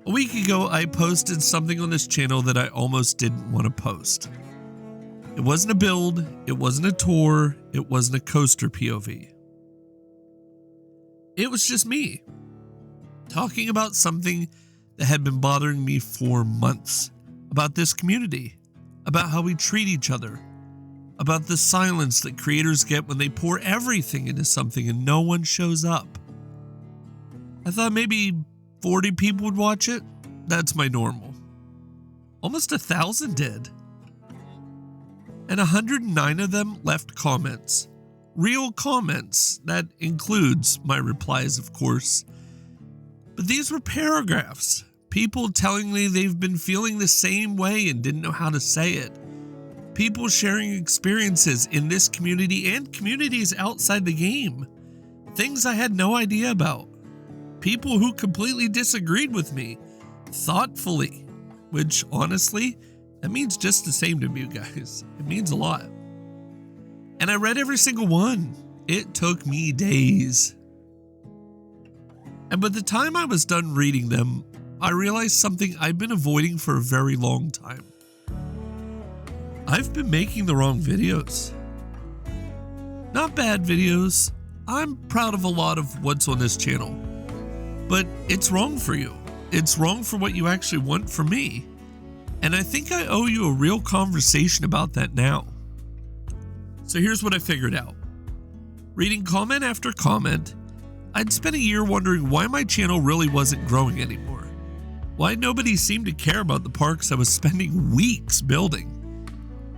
A week ago, I posted something on this channel that I almost didn't want to post. It wasn't a build, it wasn't a tour, it wasn't a coaster POV. It was just me, talking about something that had been bothering me for months, about this community, about how we treat each other, about the silence that creators get when they pour everything into something and no one shows up. I thought maybe 40 people would watch it. That's my normal. Almost 1,000 did. And 109 of them left comments. Real comments. That includes my replies, of course. But these were paragraphs. People telling me they've been feeling the same way and didn't know how to say it. People sharing experiences in this community and communities outside the game. Things I had no idea about. People who completely disagreed with me, thoughtfully, which honestly, that means just the same to me, you guys. It means a lot. And I read every single one. It took me days. And by the time I was done reading them, I realized something I've been avoiding for a very long time. I've been making the wrong videos. Not bad videos. I'm proud of a lot of what's on this channel. But it's wrong for you. It's wrong for what you actually want from me. And I think I owe you a real conversation about that now. So here's what I figured out. Reading comment after comment, I'd spent a year wondering why my channel really wasn't growing anymore. Why nobody seemed to care about the parks I was spending weeks building.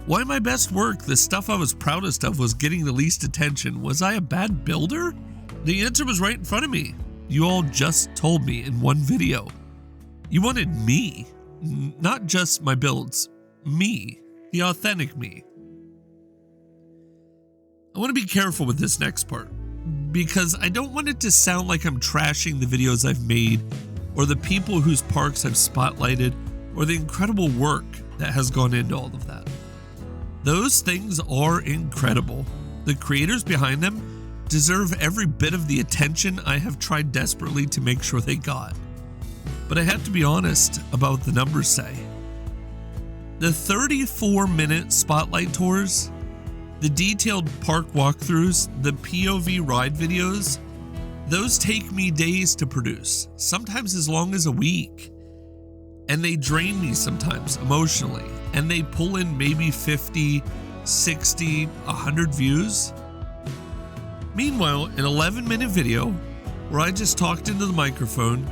Why my best work, the stuff I was proudest of, was getting the least attention. Was I a bad builder? The answer was right in front of me. You all just told me in one video. You wanted me, not just my builds, me, the authentic me. I want to be careful with this next part because I don't want it to sound like I'm trashing the videos I've made or the people whose parks I've spotlighted or the incredible work that has gone into all of that. Those things are incredible. The creators behind them deserve every bit of the attention I have tried desperately to make sure they got. But I have to be honest about what the numbers say. The 34-minute spotlight tours, the detailed park walkthroughs, the POV ride videos, those take me days to produce, sometimes as long as a week. And they drain me sometimes emotionally, and they pull in maybe 50, 60, 100 views. Meanwhile, an 11-minute video where I just talked into the microphone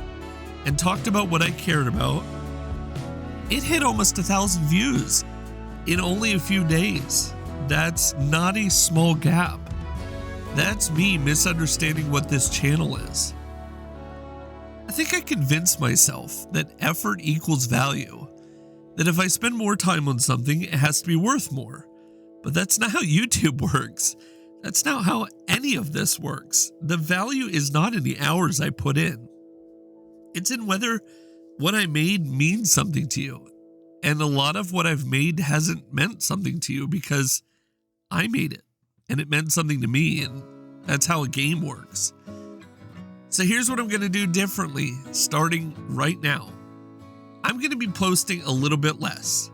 and talked about what I cared about, it hit almost 1,000 views in only a few days. That's not a small gap. That's me misunderstanding what this channel is. I think I convinced myself that effort equals value, that if I spend more time on something, it has to be worth more. But that's not how YouTube works. That's not how any of this works. The value is not in the hours I put in. It's in whether what I made means something to you. And a lot of what I've made hasn't meant something to you because I made it and it meant something to me, and that's how a game works. So here's what I'm going to do differently starting right now. I'm going to be posting a little bit less.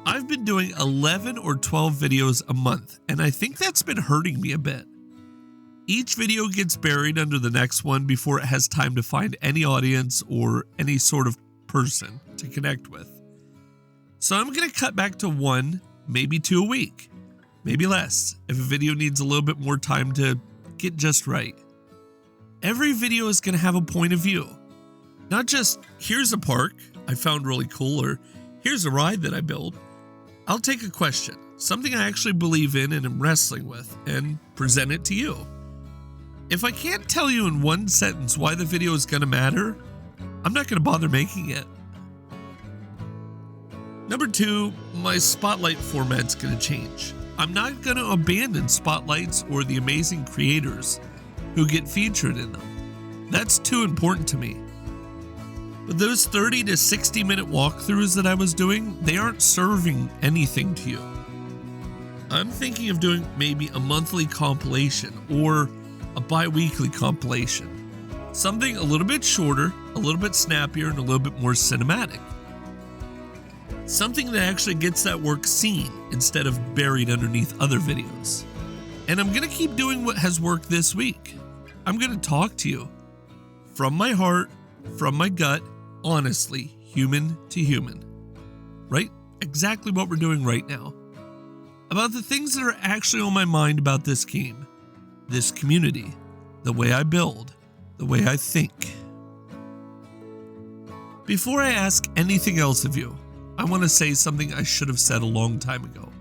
I've been doing 11 or 12 videos a month, and I think that's been hurting me a bit. Each video gets buried under the next one before it has time to find any audience or any sort of person to connect with. So I'm going to cut back to 1, maybe 2 a week, maybe less if a video needs a little bit more time to get just right. Every video is going to have a point of view. Not just, here's a park I found really cool, or here's a ride that I built. I'll take a question, something I actually believe in and am wrestling with, and present it to you. If I can't tell you in one sentence why the video is going to matter, I'm not going to bother making it. Number 2, my spotlight format's going to change. I'm not going to abandon spotlights or the amazing creators who get featured in them. That's too important to me. But those 30 to 60 minute walkthroughs that I was doing, they aren't serving anything to you. I'm thinking of doing maybe a monthly compilation or a bi-weekly compilation. Something a little bit shorter, a little bit snappier, and a little bit more cinematic. Something that actually gets that work seen instead of buried underneath other videos. And I'm going to keep doing what has worked this week. I'm going to talk to you from my heart, from my gut, honestly, human to human. Right? Exactly what we're doing right now. About the things that are actually on my mind about this game, this community, the way I build, the way I think. Before I ask anything else of you, I want to say something I should have said a long time ago.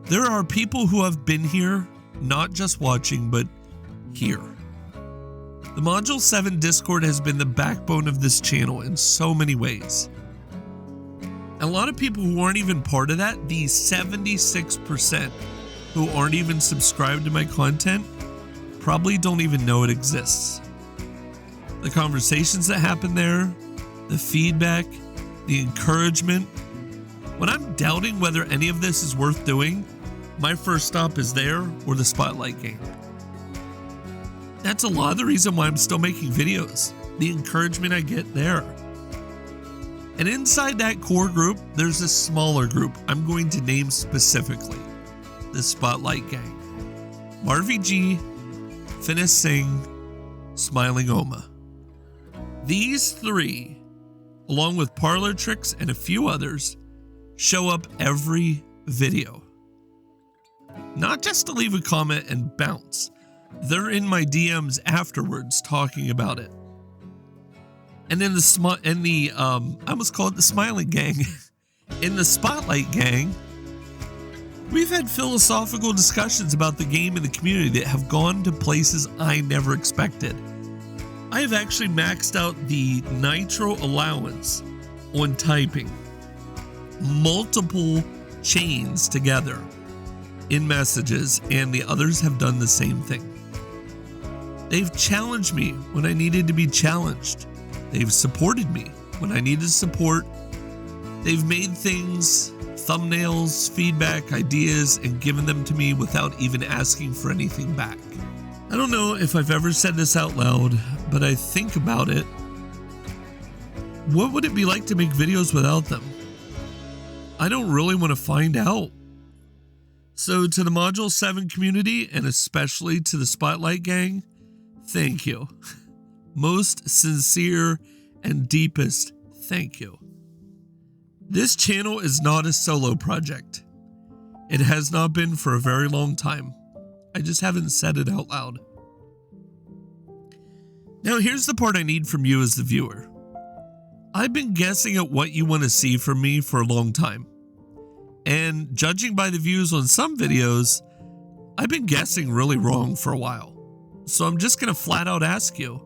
There are people who have been here, not just watching, but here. The Module 7 Discord has been the backbone of this channel in so many ways. And a lot of people who aren't even part of that, the 76% who aren't even subscribed to my content, probably don't even know it exists. The conversations that happen there, the feedback, the encouragement. When I'm doubting whether any of this is worth doing, my first stop is there or the Spotlight game. That's a lot of the reason why I'm still making videos, the encouragement I get there. And inside that core group, there's a smaller group I'm going to name specifically, the Spotlight Gang. Marvy G, Finis Singh, Smiling Oma. These three, along with Parlor Tricks and a few others, show up every video. Not just to leave a comment and bounce. They're in my DMs afterwards talking about it. And in the I almost call it the Smiling Gang. In the Spotlight Gang, we've had philosophical discussions about the game and the community that have gone to places I never expected. I have actually maxed out the nitro allowance on typing multiple chains together in messages, and the others have done the same thing. They've challenged me when I needed to be challenged. They've supported me when I needed support. They've made things, thumbnails, feedback, ideas, and given them to me without even asking for anything back. I don't know if I've ever said this out loud, but I think about it. What would it be like to make videos without them? I don't really want to find out. So to the Module 7 community, and especially to the Spotlight Gang, thank you. Most sincere and deepest thank you. This channel is not a solo project. It has not been for a very long time. I just haven't said it out loud. Now here's the part I need from you as the viewer. I've been guessing at what you want to see from me for a long time. And judging by the views on some videos, I've been guessing really wrong for a while. So I'm just going to flat out ask you,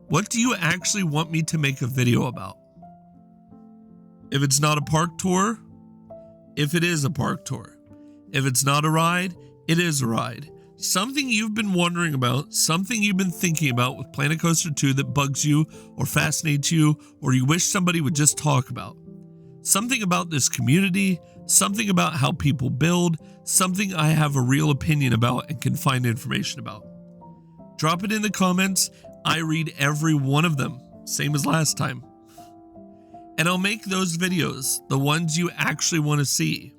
what do you actually want me to make a video about? If it's not a park tour, if it is a park tour. If it's not a ride, it is a ride. Something you've been wondering about, something you've been thinking about with Planet Coaster 2 that bugs you or fascinates you, or you wish somebody would just talk about. Something about this community, something about how people build, something I have a real opinion about and can find information about. Drop it in the comments. I read every one of them, same as last time. And I'll make those videos, the ones you actually want to see.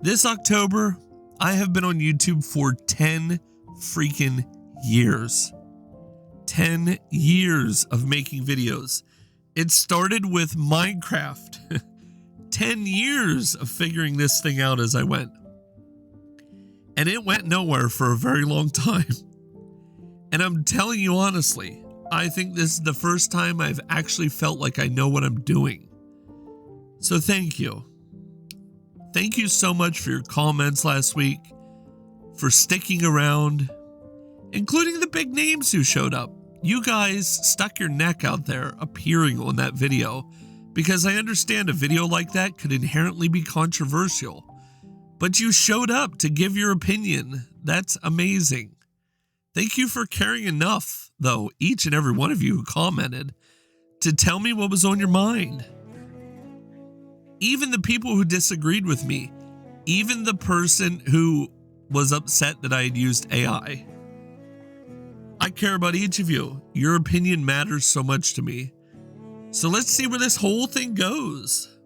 This October, I have been on YouTube for 10 freaking years. 10 years of making videos. It started with Minecraft. 10 years of figuring this thing out as I went. And it went nowhere for a very long time. And I'm telling you honestly, I think this is the first time I've actually felt like I know what I'm doing. So thank you. Thank you so much for your comments last week, for sticking around, including the big names who showed up. You guys stuck your neck out there appearing on that video because I understand a video like that could inherently be controversial. But you showed up to give your opinion. That's amazing. Thank you for caring enough, though, each and every one of you who commented, to tell me what was on your mind. Even the people who disagreed with me, even the person who was upset that I had used AI, I care about each of you. Your opinion matters so much to me. So let's see where this whole thing goes.